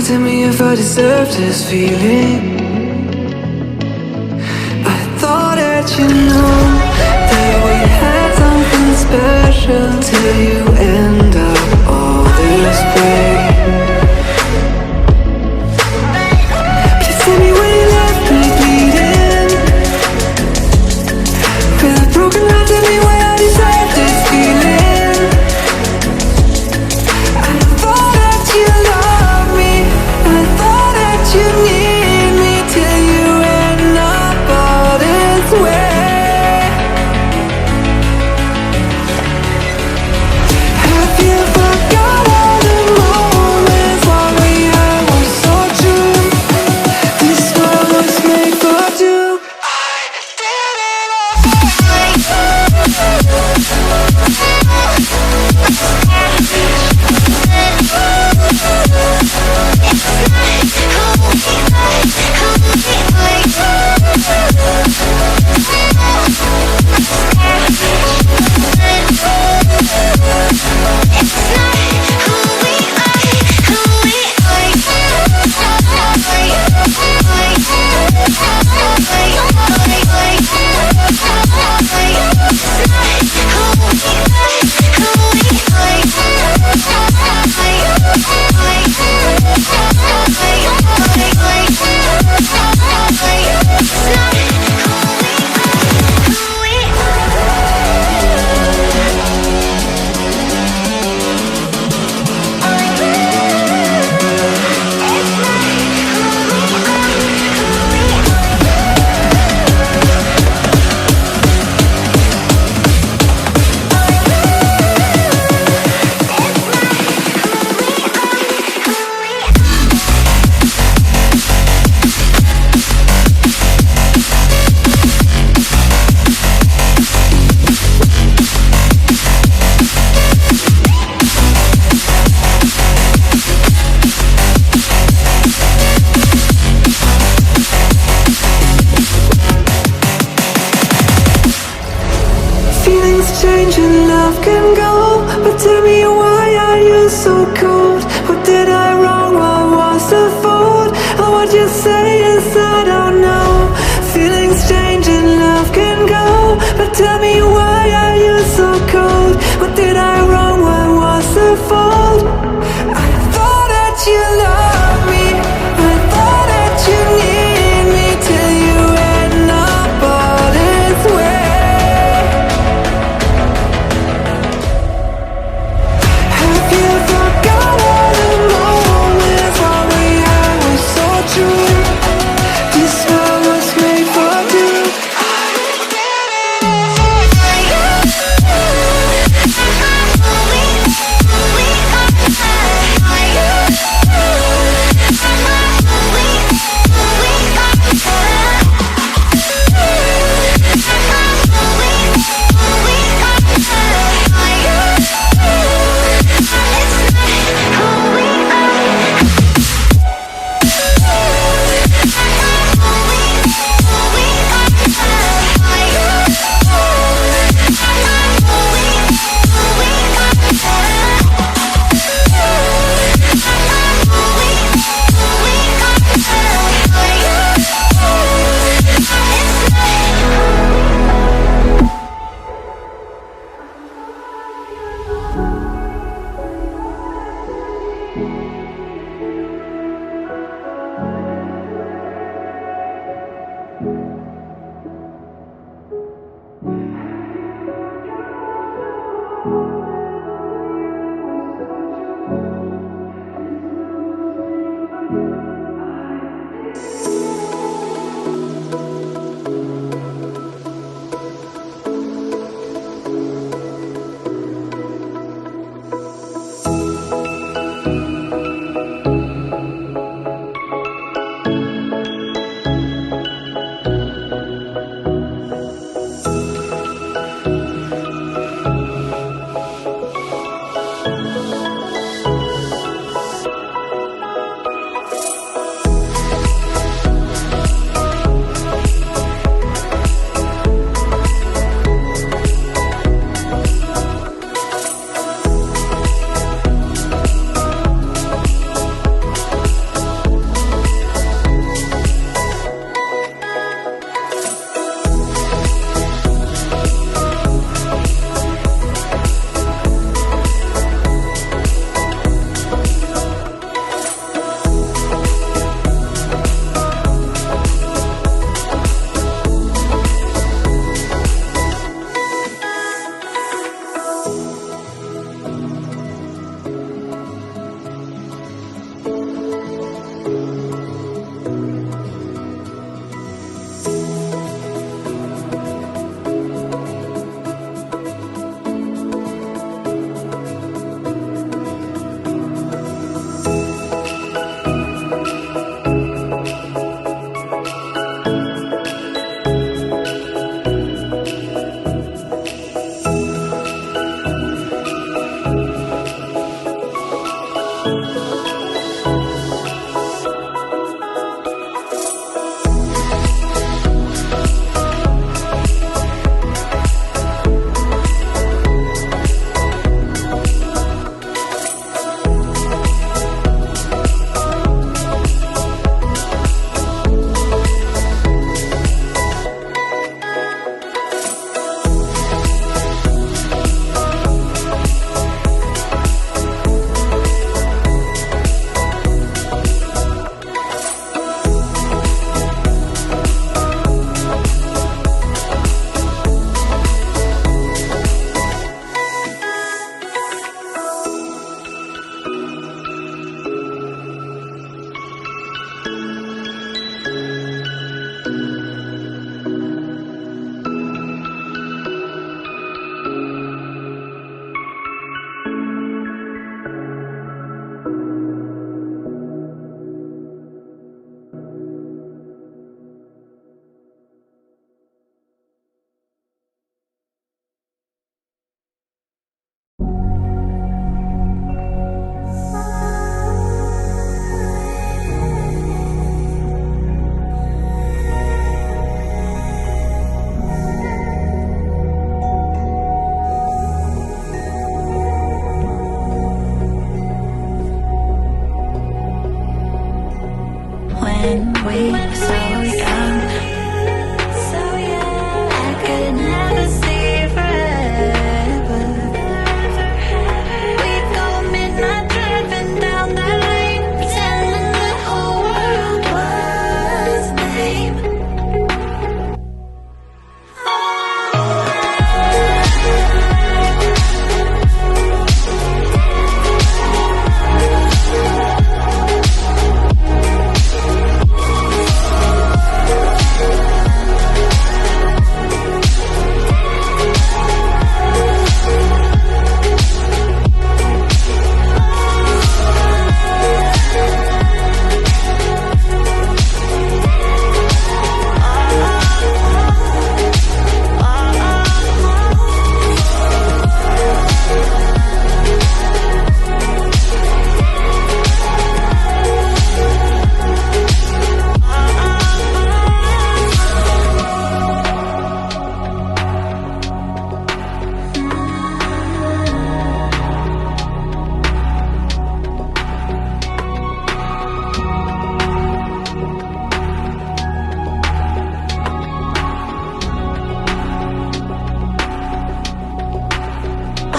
tell me if I deserve this feeling. I thought that you know that we had something special till you end up all this way. Please tell me when you left me bleeding. With a broken heart, tell me why I deserve this feeling. I thought that you loved me, I thought that you need me till you end up all this way. Have you forgot all the moments while we had were so true? This world was made for two. I did it Feelings change and love can go, but tell me why are you so cold? What did I wrong? What was the fault? Or what you say is I don't know. Feelings change and love can go, but tell me why are you so cold? What did I wrong? What was the fault? I thought that you loved me, I thought that you need me till you end up all this way. Have you forgot all the moments while we had were so true?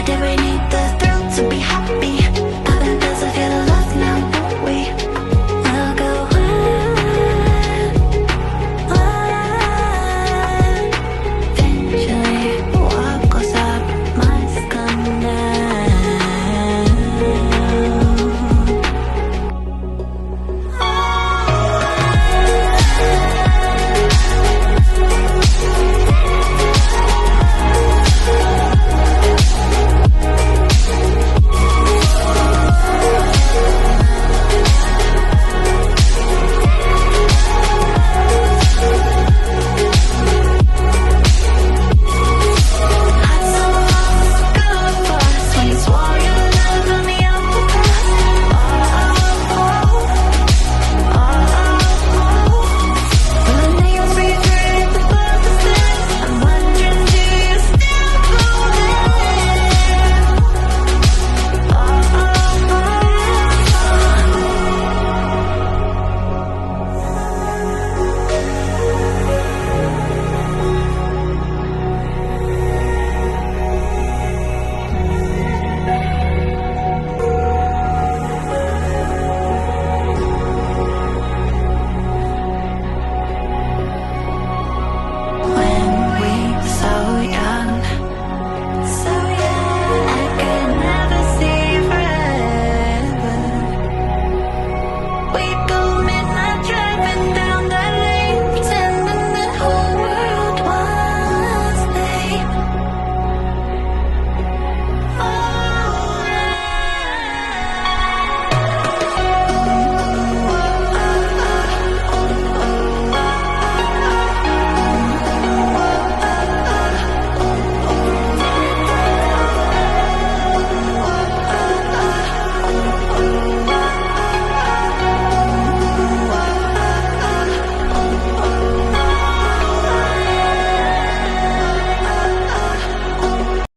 do we need?